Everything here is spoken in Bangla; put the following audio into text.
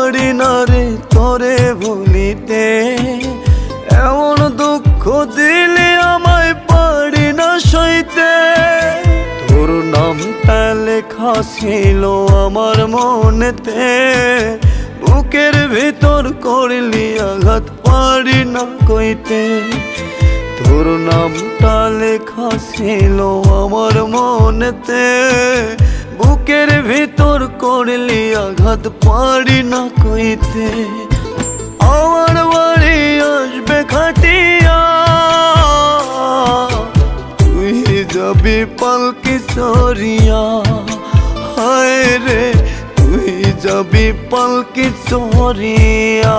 পারি না রে তোরে ভুলিতে, এমন দুঃখ দিলে আমায় পারি না সইতে। তোর নামটা লেখা ছিল আমার মনেতে, বুকের ভিতর করলি আঘাত পারি না কইতে। তোর নামটা লেখা ছিল আমার মনেতে, বুকের ভিতর করলি আঘাত পারি না কইতে। আমার বাড়ি আসবে খাটিয়া, তুই যাবি পালকি চড়িয়া। হায় রে তুই যাবি পালকি চড়িয়া।